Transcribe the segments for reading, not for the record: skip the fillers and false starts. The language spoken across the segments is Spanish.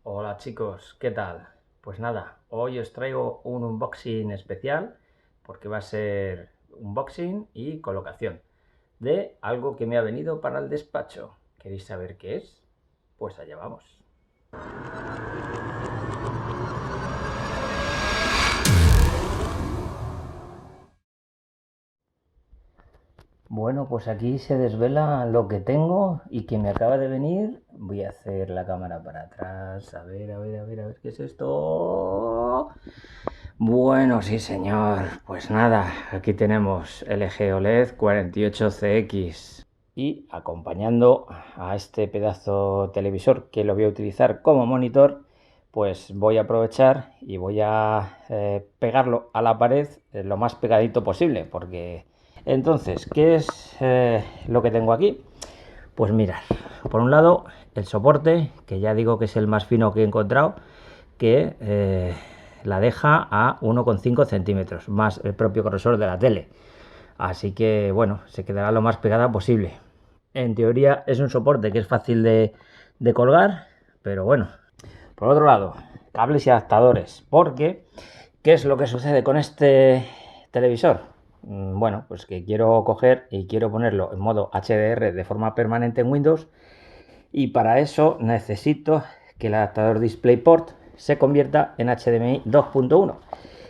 Hola chicos, ¿qué tal? Pues nada, hoy os traigo un unboxing especial porque va a ser unboxing y colocación de algo que me ha venido para el despacho. ¿Queréis saber qué es? Pues allá vamos. Bueno, pues aquí se desvela lo que tengo y que me acaba de venir. Voy a hacer la cámara para atrás. A ver, ¿qué es esto? Bueno, sí señor. Pues nada, aquí tenemos LG OLED 48CX. Y acompañando a este pedazo televisor que lo voy a utilizar como monitor, pues voy a aprovechar y voy a pegarlo a la pared lo más pegadito posible, porque entonces, ¿qué es lo que tengo aquí? Pues mirad, por un lado el soporte, que ya digo que es el más fino que he encontrado, que la deja a 1,5 centímetros, más el propio grosor de la tele. Así que bueno, se quedará lo más pegada posible. En teoría es un soporte que es fácil de colgar, pero bueno. Por otro lado, cables y adaptadores, porque ¿qué es lo que sucede con este televisor? Bueno, pues que quiero coger y quiero ponerlo en modo HDR de forma permanente en Windows, y para eso necesito que el adaptador DisplayPort se convierta en HDMI 2.1.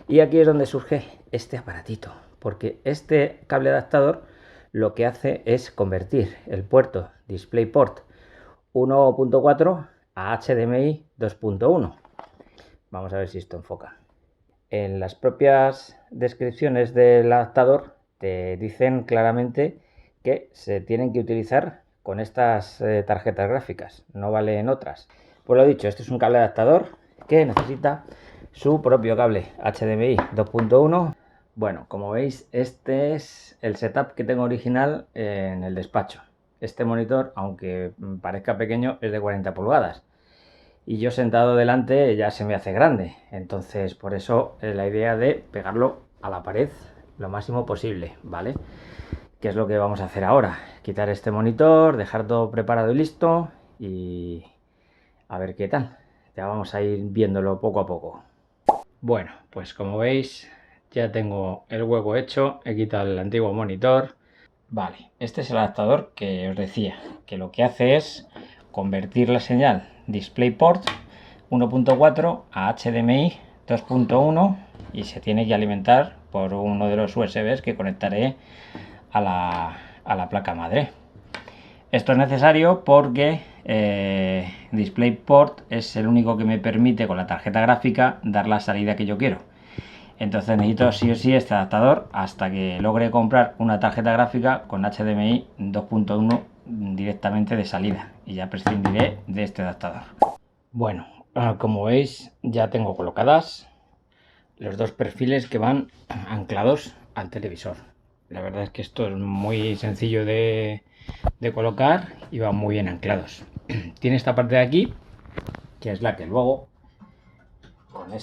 Y aquí es donde surge este aparatito, porque este cable adaptador lo que hace es convertir el puerto DisplayPort 1.4 a HDMI 2.1. Vamos a ver si esto enfoca. En las propias descripciones del adaptador te dicen claramente que se tienen que utilizar con estas tarjetas gráficas, no valen otras. Pues lo dicho, este es un cable adaptador que necesita su propio cable HDMI 2.1. Bueno, como veis, este es el setup que tengo original en el despacho. Este monitor, aunque parezca pequeño, es de 40 pulgadas. Y yo sentado delante ya se me hace grande. Entonces, por eso la idea de pegarlo a la pared lo máximo posible, ¿vale? ¿Qué es lo que vamos a hacer ahora? Quitar este monitor, dejar todo preparado y listo y a ver qué tal. Ya vamos a ir viéndolo poco a poco. Bueno, pues como veis ya tengo el hueco hecho, he quitado el antiguo monitor. Vale, este es el adaptador que os decía, que lo que hace es convertir la señal DisplayPort 1.4 a HDMI 2.1 y se tiene que alimentar por uno de los USBs que conectaré a la placa madre. Esto es necesario porque DisplayPort es el único que me permite con la tarjeta gráfica dar la salida que yo quiero. Entonces necesito sí o sí este adaptador hasta que logre comprar una tarjeta gráfica con HDMI 2.1 directamente de salida y ya prescindiré de este adaptador. Bueno, como veis ya tengo colocadas los dos perfiles que van anclados al televisor. La verdad es que esto es muy sencillo de colocar y van muy bien anclados. Tiene esta parte de aquí, que es la que luego con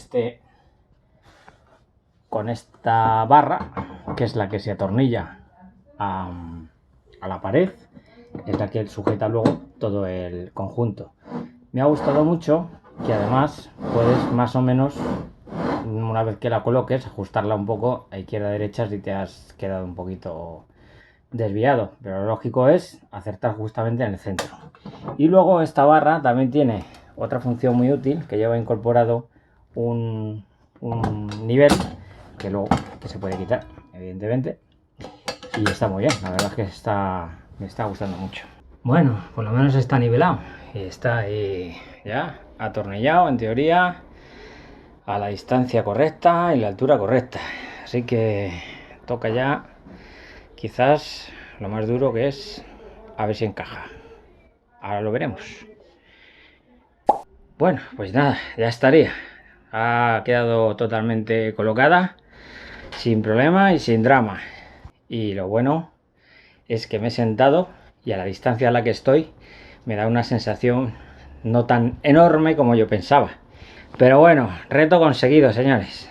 esta barra, que es la que se atornilla a la pared, es la que sujeta luego todo el conjunto. Me ha gustado mucho que además puedes más o menos, una vez que la coloques, ajustarla un poco a izquierda a derecha si te has quedado un poquito desviado, pero lo lógico es acertar justamente en el centro. Y luego esta barra también tiene otra función muy útil, que lleva incorporado un nivel que luego que se puede quitar, evidentemente, y está muy bien. La verdad es que me está gustando mucho. Bueno, por lo menos está nivelado y está ahí ya atornillado, en teoría, a la distancia correcta y la altura correcta. Así que toca ya quizás lo más duro, que es a ver si encaja. Ahora lo veremos. Bueno, pues nada, ya estaría. Ha quedado totalmente colocada, sin problema y sin drama. Y lo bueno es que me he sentado y a la distancia a la que estoy me da una sensación no tan enorme como yo pensaba. Pero bueno, reto conseguido, señores.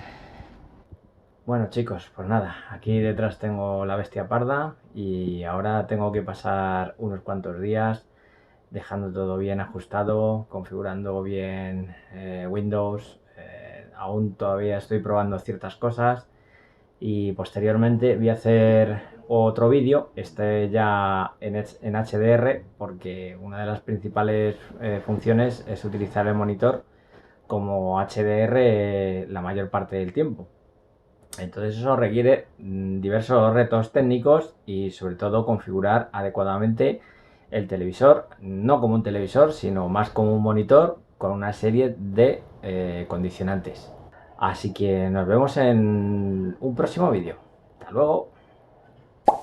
Bueno chicos, pues nada, aquí detrás tengo la bestia parda y ahora tengo que pasar unos cuantos días dejando todo bien ajustado, configurando bien Windows. Aún todavía estoy probando ciertas cosas y posteriormente voy a hacer otro vídeo, este ya en HDR, porque una de las principales funciones es utilizar el monitor como HDR la mayor parte del tiempo. Entonces eso requiere diversos retos técnicos y sobre todo configurar adecuadamente el televisor, no como un televisor, sino más como un monitor con una serie de condicionantes. Así que nos vemos en un próximo vídeo. Hasta luego.